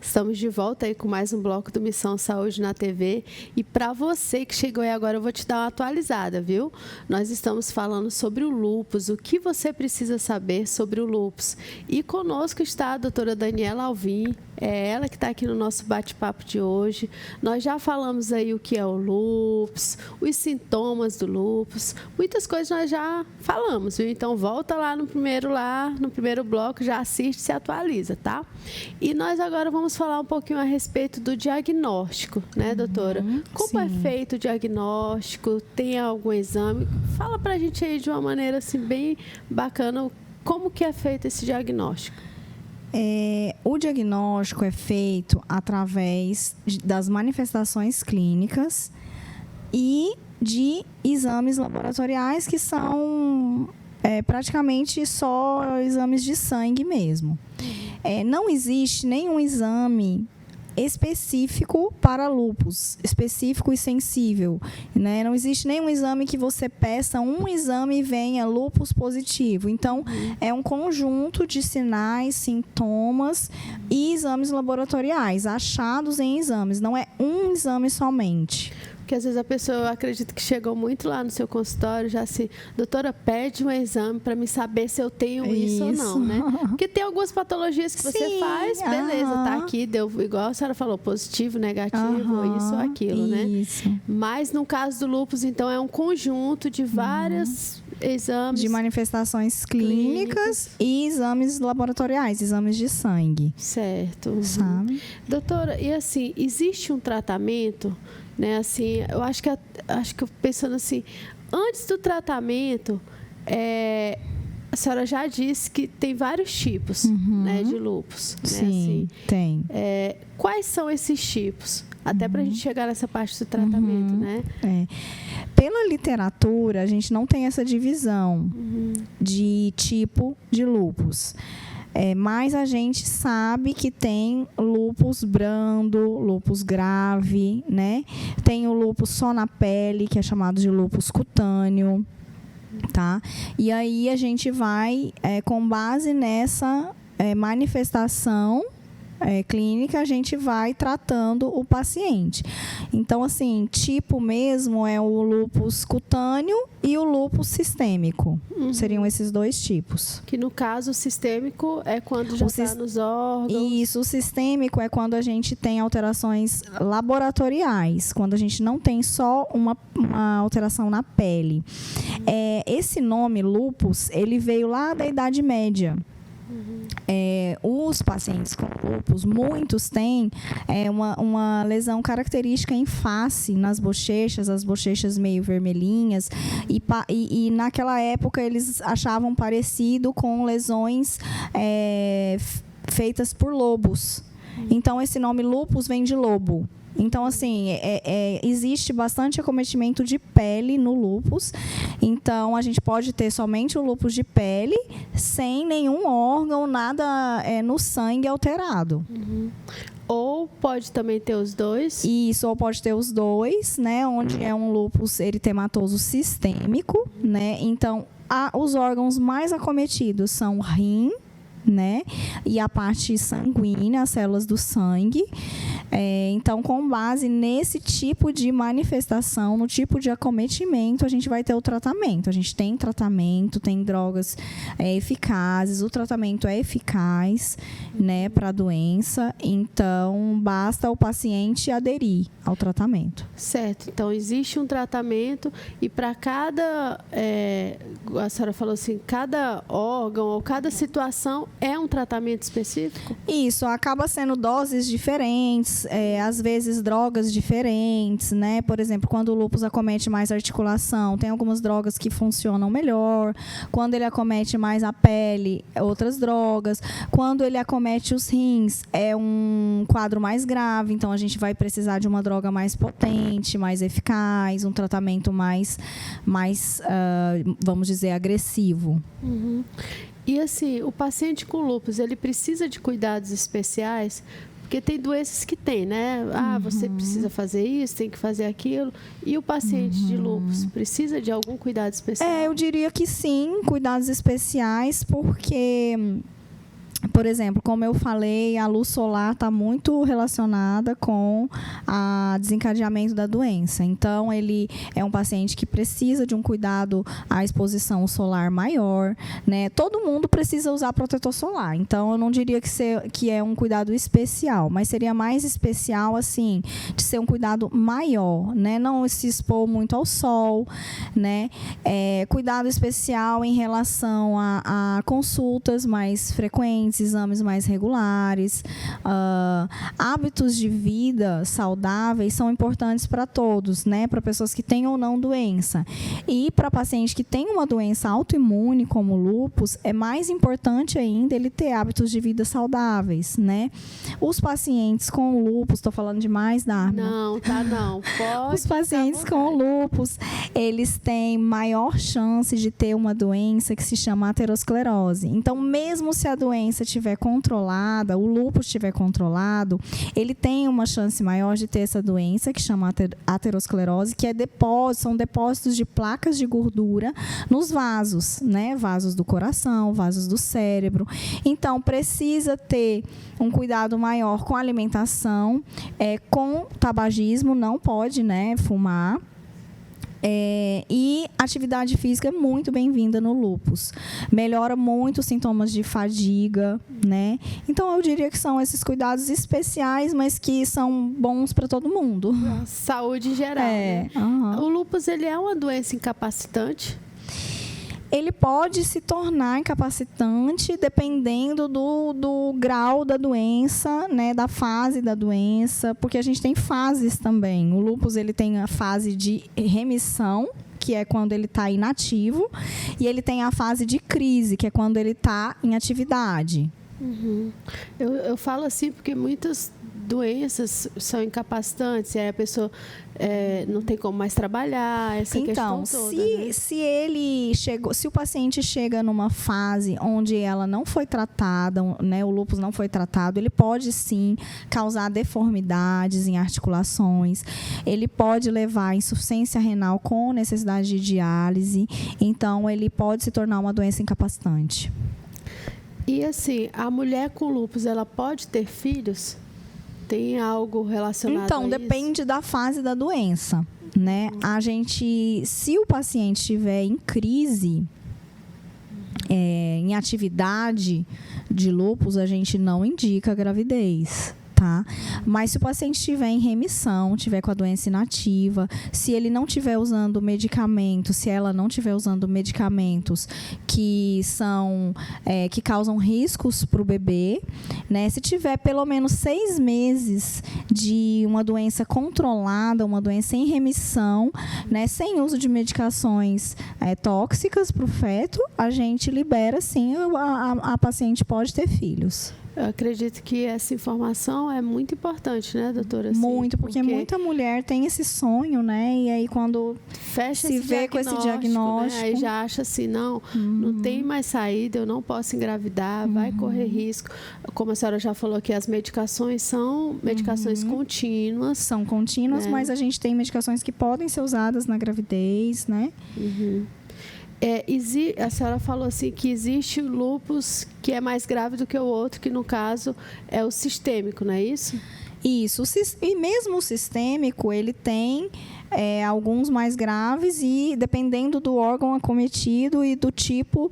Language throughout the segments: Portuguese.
Estamos de volta aí com mais um bloco do Missão Saúde na TV. E para você que chegou aí agora, eu vou te dar uma atualizada, viu? Nós estamos falando sobre o lúpus, o que você precisa saber sobre o lúpus. E conosco está a doutora Daniela Alvim, é ela que está aqui no nosso bate-papo de hoje. Nós já falamos aí o que é o lúpus, os sintomas do lúpus, muitas coisas nós já falamos, viu? Então volta lá no primeiro bloco, já assiste e se atualiza, tá? E nós agora vamos falar um pouquinho a respeito do diagnóstico, né, doutora? Como é feito o diagnóstico? Tem algum exame? Fala pra gente aí de uma maneira assim bem bacana, como que é feito esse diagnóstico? O diagnóstico é feito através das manifestações clínicas e de exames laboratoriais que são praticamente só exames de sangue mesmo. Não existe nenhum exame específico para lúpus, específico e sensível, né? Não existe nenhum exame que você peça um exame e venha lúpus positivo. Então, é um conjunto de sinais, sintomas e exames laboratoriais, achados em exames. Não é um exame somente. Porque às vezes a pessoa, eu acredito que chegou muito lá no seu consultório, já se, doutora, pede um exame para me saber se eu tenho isso ou não, né? Porque tem algumas patologias que você faz, beleza, tá aqui, deu igual a senhora falou, positivo, negativo, isso ou aquilo, né? Mas no caso do lúpus, então, é um conjunto de vários exames. De manifestações clínicas e exames laboratoriais, exames de sangue. Certo. Sabe? Doutora, e assim, existe um tratamento, né? Assim, eu acho que pensando assim, antes do tratamento, a senhora já disse que tem vários tipos, né, de lúpus. Sim, né? Assim, tem. Quais são esses tipos? Até para a gente chegar nessa parte do tratamento, né? Pela literatura, a gente não tem essa divisão de tipo de lúpus. Mas a gente sabe que tem lúpus brando, lúpus grave, né? Tem o lúpus só na pele, que é chamado de lúpus cutâneo, tá? E aí a gente vai, com base nessa manifestação clínica, a gente vai tratando o paciente. Então, assim, tipo mesmo é o lúpus cutâneo e o lúpus sistêmico. Seriam esses dois tipos. Que no caso, o sistêmico é quando já está nos órgãos. Isso, o sistêmico é quando a gente tem alterações laboratoriais, quando a gente não tem só uma alteração na pele. Esse nome lúpus, ele veio lá da Idade Média. Os pacientes com lúpus, muitos têm uma lesão característica em face, nas bochechas, as bochechas meio vermelhinhas, e naquela época eles achavam parecido com lesões feitas por lobos. Então, esse nome lúpus vem de lobo. Então, assim, existe bastante acometimento de pele no lúpus. Então, a gente pode ter somente o lúpus de pele, sem nenhum órgão, nada no sangue alterado. Ou pode também ter os dois? Isso, ou pode ter os dois, né? Onde é um lúpus eritematoso sistêmico, né? Então, os órgãos mais acometidos são o rim, né? E a parte sanguínea, as células do sangue. Então, com base nesse tipo de manifestação, no tipo de acometimento, a gente vai ter o tratamento. A gente tem tratamento, tem drogas eficazes, o tratamento é eficaz, né, para a doença. Então, basta o paciente aderir ao tratamento. Certo. Então, existe um tratamento e para cada, a senhora falou assim, cada órgão ou cada situação é um tratamento específico? Isso, acaba sendo doses diferentes, às vezes drogas diferentes, né? Por exemplo, quando o lúpus acomete mais a articulação, tem algumas drogas que funcionam melhor. Quando ele acomete mais a pele, outras drogas. Quando ele acomete os rins, é um quadro mais grave, então a gente vai precisar de uma droga mais potente, mais eficaz, um tratamento mais vamos dizer, agressivo. E assim, o paciente com lúpus, ele precisa de cuidados especiais? Porque tem doenças que tem, né? Você precisa fazer isso, tem que fazer aquilo. E o paciente de lúpus precisa de algum cuidado especial? Eu diria que sim, cuidados especiais, porque por exemplo, como eu falei, a luz solar está muito relacionada com o desencadeamento da doença. Então, ele é um paciente que precisa de um cuidado à exposição solar maior, né? Todo mundo precisa usar protetor solar. Então, eu não diria que é um cuidado especial, mas seria mais especial, assim, de ser um cuidado maior, né? Não se expor muito ao sol, né? Cuidado especial em relação a consultas mais frequentes, exames mais regulares. Hábitos de vida saudáveis são importantes para todos, né? Para pessoas que têm ou não doença. E para paciente que tem uma doença autoimune, como o lúpus, é mais importante ainda ele ter hábitos de vida saudáveis, né? Os pacientes com lúpus, estou falando demais, Darma? Não, tá não. Pode. Os pacientes com lúpus, eles têm maior chance de ter uma doença que se chama aterosclerose. Então, mesmo se a doença estiver controlada, o lúpus estiver controlado, ele tem uma chance maior de ter essa doença que chama aterosclerose, que são depósitos de placas de gordura nos vasos, né? Vasos do coração, vasos do cérebro. Então, precisa ter um cuidado maior com a alimentação, com tabagismo, não pode, né, fumar. E atividade física é muito bem-vinda no lúpus. Melhora muito os sintomas de fadiga, né? Então, eu diria que são esses cuidados especiais, mas que são bons para todo mundo. Saúde geral, né? O lúpus, ele é uma doença incapacitante? Ele pode se tornar incapacitante dependendo do grau da doença, né, da fase da doença, porque a gente tem fases também. O lúpus, ele tem a fase de remissão, que é quando ele está inativo, e ele tem a fase de crise, que é quando ele está em atividade. Uhum. Eu falo assim porque muitas doenças são incapacitantes, e aí a pessoa não tem como mais trabalhar, essa questão toda, né? Se o paciente chega numa fase onde ela não foi tratada, né, o lúpus não foi tratado, ele pode sim causar deformidades em articulações, ele pode levar à insuficiência renal com necessidade de diálise, então ele pode se tornar uma doença incapacitante. E assim, a mulher com lúpus, ela pode ter filhos? Tem algo relacionado a isso? Então, depende da fase da doença, né? Se o paciente estiver em crise, em atividade de lúpus, a gente não indica gravidez, tá? Mas se o paciente estiver em remissão, estiver com a doença inativa, se ele não estiver usando medicamento, se ela não estiver usando medicamentos que causam riscos para o bebê, né? Se tiver pelo menos 6 meses de uma doença controlada, uma doença em remissão, né? Sem uso de medicações tóxicas para o feto, a gente libera, sim, a paciente pode ter filhos. Eu acredito que essa informação é muito importante, né, doutora? Assim, muito, porque muita mulher tem esse sonho, né? E aí, quando se vê com esse diagnóstico... Né? Aí já acha assim, não tem mais saída, eu não posso engravidar, vai correr risco. Como a senhora já falou aqui, as medicações são medicações contínuas. São contínuas, né? Mas a gente tem medicações que podem ser usadas na gravidez, né? A senhora falou assim que existe o lúpus que é mais grave do que o outro, que no caso é o sistêmico, não é isso? Isso. E mesmo o sistêmico, ele tem alguns mais graves e dependendo do órgão acometido e do tipo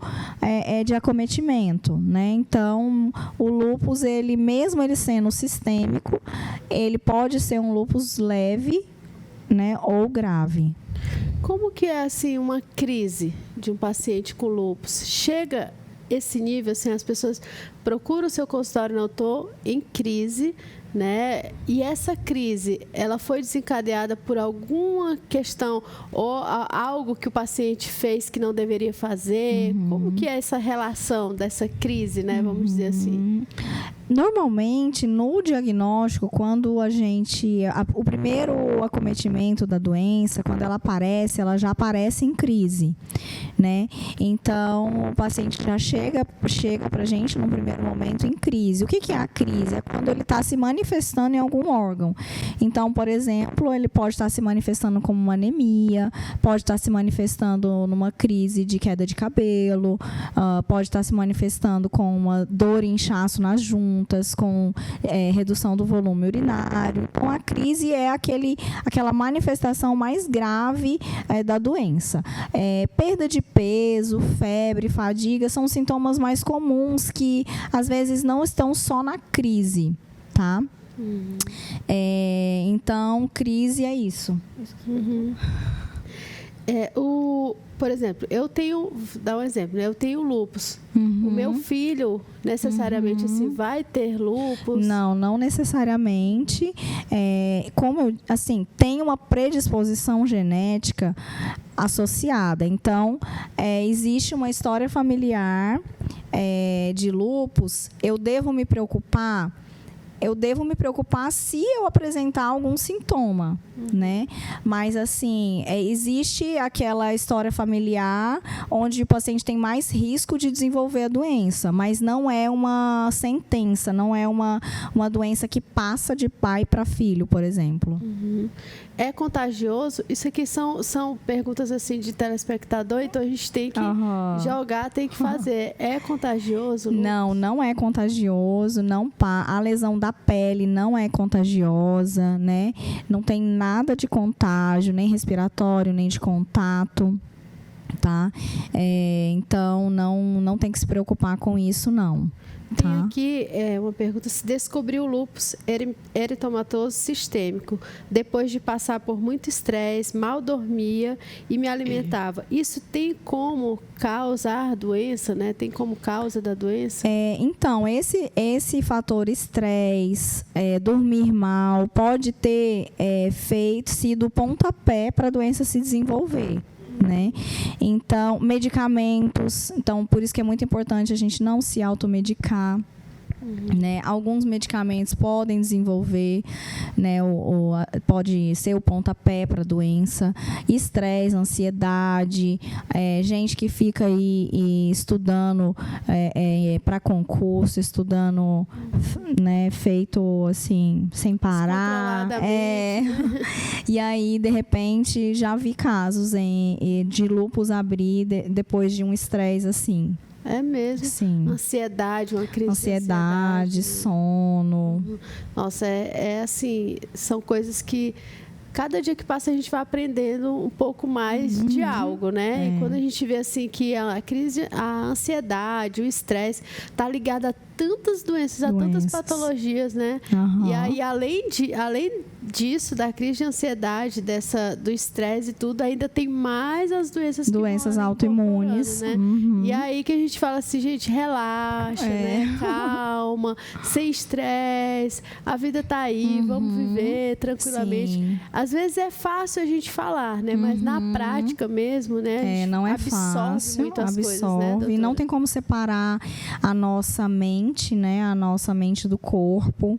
de acometimento, né? Então, o lúpus, mesmo ele sendo sistêmico, ele pode ser um lúpus leve, né, ou grave. Como que é assim uma crise de um paciente com lúpus? Chega esse nível, assim, as pessoas procuram o seu consultório, não, estou em crise, né? E essa crise, ela foi desencadeada por alguma questão ou algo que o paciente fez que não deveria fazer? Como que é essa relação dessa crise, né? Vamos dizer assim. Normalmente, no diagnóstico, quando o primeiro acometimento da doença, quando ela já aparece em crise, né? Então, o paciente já chega para a gente, num primeiro momento, em crise. O que é a crise? É quando ele está se manifestando em algum órgão. Então, por exemplo, ele pode estar se manifestando como uma anemia, pode estar se manifestando numa crise de queda de cabelo, pode estar se manifestando com uma dor e inchaço nas juntas, com redução do volume urinário. Então, a crise é aquela manifestação mais grave da doença. Perda de peso, febre, fadiga são sintomas mais comuns que, às vezes, não estão só na crise, tá? Então, crise é isso. Uhum. Por exemplo, vou dar um exemplo, né? Eu tenho lúpus. O meu filho, necessariamente, assim, vai ter lúpus? Não necessariamente. Tem uma predisposição genética associada. Então, existe uma história familiar de lúpus. Eu devo me preocupar se eu apresentar algum sintoma, né? Mas, assim, existe aquela história familiar onde o paciente tem mais risco de desenvolver a doença, mas não é uma sentença, não é uma doença que passa de pai para filho, por exemplo. É contagioso? Isso aqui são perguntas, assim, de telespectador, então a gente tem que jogar, tem que fazer. É contagioso? Não é contagioso, a lesão da pele não é contagiosa, né? Não tem nada de contágio, nem respiratório, nem de contato, tá? Então, não tem que se preocupar com isso, não. Tem aqui uma pergunta: se descobriu o lúpus eritematoso sistêmico depois de passar por muito estresse, mal dormia e me alimentava. Isso tem como causar doença, né? Tem como causa da doença? Então, esse fator estresse, dormir mal, pode ter sido o pontapé para a doença se desenvolver, né? Então, medicamentos. Então, por isso que é muito importante a gente não se automedicar. Né? Alguns medicamentos podem desenvolver, né? Pode ser o pontapé para a doença. Estresse, ansiedade, gente que fica aí estudando para concurso, estudando, né? Feito assim, sem parar. E aí, de repente, já vi casos de lúpus abrir depois de um estresse assim. É mesmo? Sim. Ansiedade, uma crise de ansiedade, sono. Nossa, assim, são coisas que cada dia que passa a gente vai aprendendo um pouco mais de algo, né? E quando a gente vê assim que a crise, a ansiedade, o estresse está ligado a tantas doenças, a tantas patologias, né? E aí, além disso, da crise de ansiedade, do estresse e tudo, ainda tem mais as doenças autoimunes, né? E aí que a gente fala assim, gente, relaxa, né? Calma, sem estresse, a vida tá aí, vamos viver tranquilamente. Sim. Às vezes é fácil a gente falar, né? Mas na prática mesmo, né? Não é absorve fácil, muitas coisas, né, doutora? E não tem como separar a nossa mente, né? A nossa mente do corpo.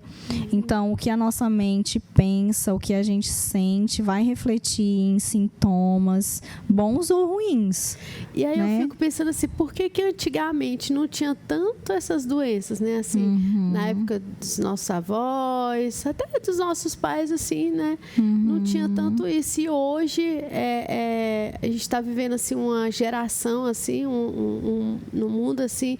Então, o que a nossa mente pensa, o que a gente sente, vai refletir em sintomas, bons ou ruins. E aí, né? Eu fico pensando assim, por que antigamente não tinha tanto essas doenças, né? Assim, na época dos nossos avós, até dos nossos pais, assim, né? Não tinha tanto isso. E hoje a gente está vivendo assim uma geração assim, no mundo assim,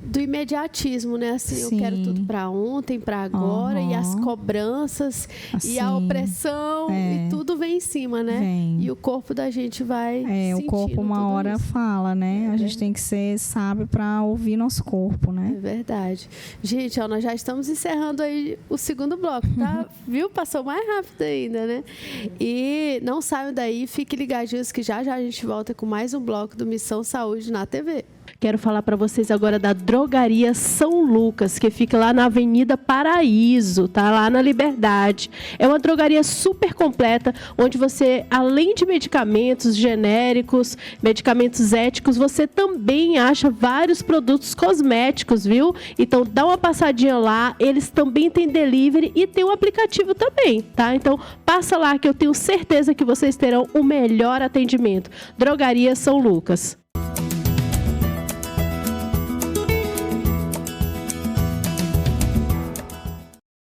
do imediatismo, né? Assim, eu quero tudo para ontem, para agora, e as cobranças, e a opressão, e tudo vem em cima, né? E o corpo da gente vai sentindo o corpo uma hora isso. Fala, né? A gente tem que ser sábio para ouvir nosso corpo, né? É verdade. Gente, nós já estamos encerrando aí o segundo bloco, tá? Viu? Passou mais rápido ainda, né? E não saiam daí, fiquem ligadinhos que já a gente volta com mais um bloco do Missão Saúde na TV. Quero falar para vocês agora da Drogaria São Lucas, que fica lá na Avenida Paraíso, tá? Lá na Liberdade. É uma drogaria super completa, onde você, além de medicamentos genéricos, medicamentos éticos, você também acha vários produtos cosméticos, viu? Então, dá uma passadinha lá. Eles também têm delivery e tem um aplicativo também, tá? Então, passa lá que eu tenho certeza que vocês terão o melhor atendimento. Drogaria São Lucas.